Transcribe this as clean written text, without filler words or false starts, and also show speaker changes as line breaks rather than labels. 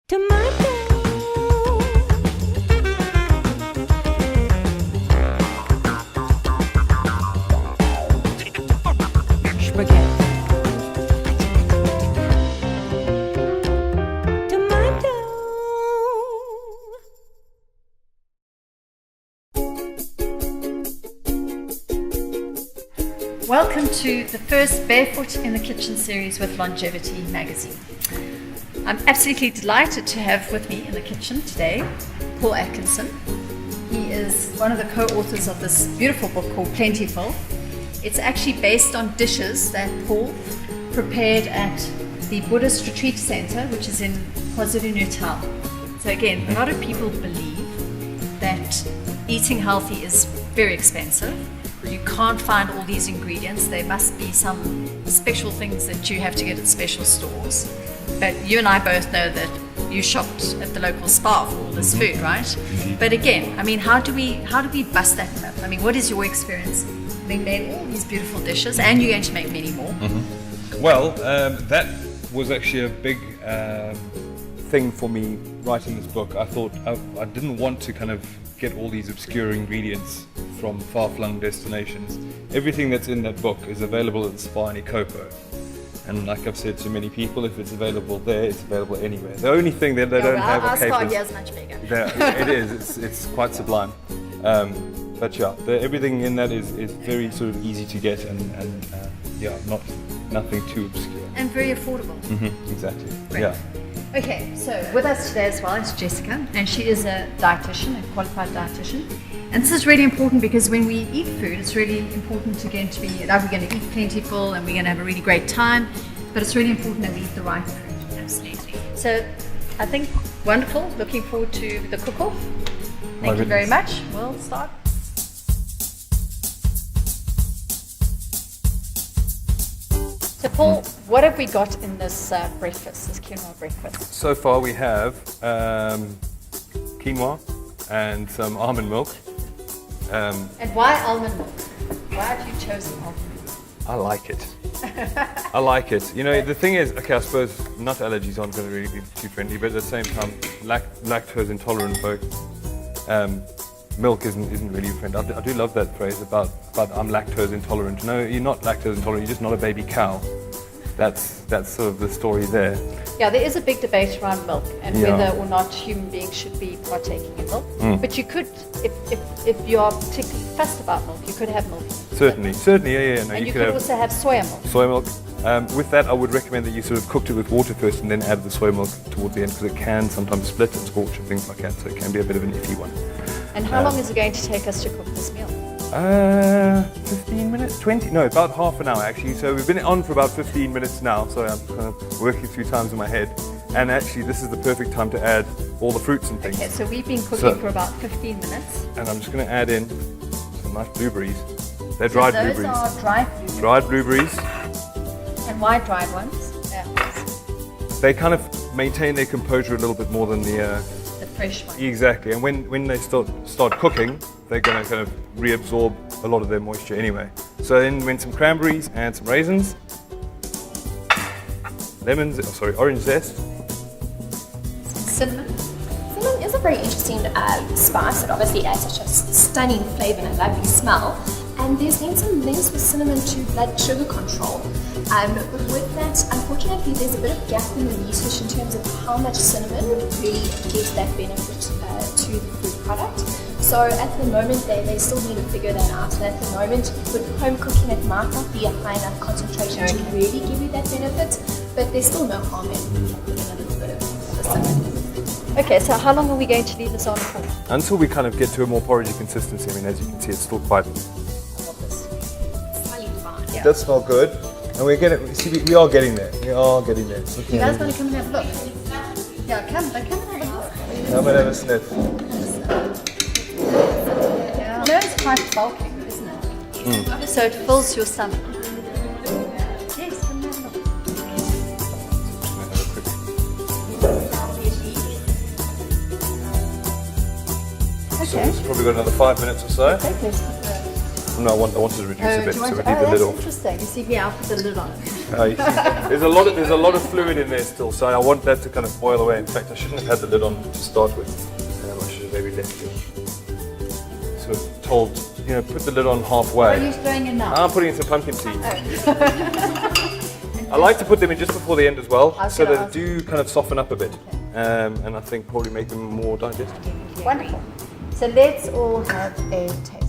Welcome to the first Barefoot in the Kitchen series with Longevity magazine. I'm absolutely delighted to have with me in the kitchen today Paul Atkinson. He is one of the co-authors of this beautiful book called Plentiful. It's actually based on dishes that Paul prepared at the Buddhist Retreat Center, which is in KwaZulu-Natal. So again, a lot of people believe that eating healthy is very expensive. You can't find all these ingredients. There must be some special things that you have to get at special stores. But you and I both know that you shopped at the local spa for all this food, right? But again, I mean, how do we bust that myth? I mean, what is your experience? Having made all these beautiful dishes, and you're going to make many more.
Well, that was actually a big thing for me writing this book. I thought I didn't want to kind of get all these obscure ingredients from far-flung destinations. Everything that's in that book is available at the spa in Ikopo. And like I've said to many people, if it's available there, it's available anywhere. The only thing that they don't have
our
are capers.
spa here is much bigger.
It is. It's quite sublime. But yeah, everything in that is very sort of easy to get and nothing too obscure.
And very affordable.
Exactly.
Great.
Yeah.
Okay, so with us today as well is Jessica, and she is a dietitian, a qualified dietitian. And this is really important because when we eat food, it's really important to get to be, like, we're going to eat plentiful and we're going to have a really great time, but it's really important that we eat the right food. Absolutely. So I think wonderful. Looking forward to the cook-off. Thank you very much. We'll start. So Paul, what have we got in this breakfast, this quinoa breakfast?
So far we have quinoa and some almond milk.
And why almond milk? Why have you chosen almond milk?
I like it. I like it. You know, the thing is, okay, I suppose nut allergies aren't going to really be too friendly, but at the same time, lactose intolerant folk, milk isn't really a friend. I do love that phrase about I'm lactose intolerant. No, you're not lactose intolerant. You're just not a baby cow. That's sort of the story there.
Yeah, there is a big debate around milk and whether or not human beings should be partaking in milk. But you could, if you are particularly fussed about milk, you could have milk.
Certainly, yeah. No,
and you could also have soya milk.
Soy milk. With that, I would recommend that you sort of cooked it with water first and then add the soy milk towards the end, because it can sometimes split and scorch and things like that, so it can be a bit of an iffy one.
And how long is it going to take us to cook this meal?
15 minutes, 20, no, about half an hour actually. So we've been on for about 15 minutes now, so I'm kind of working through times in my head. And actually this is the perfect time to add all the fruits and things.
Okay, so we've been cooking for about 15 minutes.
And I'm just going to add in some nice blueberries. They're dried blueberries.
Those are dried blueberries.
Dried blueberries.
And why dried ones?
They kind of maintain their composure a little bit more than the
fresh ones.
Exactly, and when they start cooking, they're going to kind of reabsorb a lot of their moisture anyway. So then some cranberries and some raisins, orange zest.
Cinnamon.
Cinnamon is a very interesting spice. It obviously adds such a stunning flavour and a lovely smell. And there's been some links with cinnamon to blood sugar control. But with that, unfortunately, there's a bit of gap in the research in terms of how much cinnamon really gives that benefit to the food product. So at the moment, they still need to figure that out. And at the moment, with home cooking, it might not be a high enough concentration to really give you that benefit, but there's still no harm in putting a little bit of the cinnamon.
Okay, so how long are we going to leave this on for?
Until we kind of get to a more porridgey consistency. I mean, as you can see, it's still quite... It does smell good, and we are getting there. We are getting there.
You guys want to come and have a look? Yeah, come and have a look.
Come and have a sniff.
Yeah. No, it's quite bulking, isn't it? So it fills your stomach. Yes, come and have a look.
Okay. So it's probably got another 5 minutes or so.
Okay,
No, I wanted to reduce a bit, so we leave the lid off.
Interesting. You see, yeah, I'll put the lid on it.
You see, there's a lot of fluid in there still, so I want that to kind of boil away. In fact, I shouldn't have had the lid on to start with. I should have maybe left it. Sort of told, put the lid on halfway.
What are you throwing in now?
I'm putting in some pumpkin seeds. I like to put them in just before the end as well, so that they do kind of soften up a bit, and I think probably make them more digestible.
Wonderful. So let's all have a taste.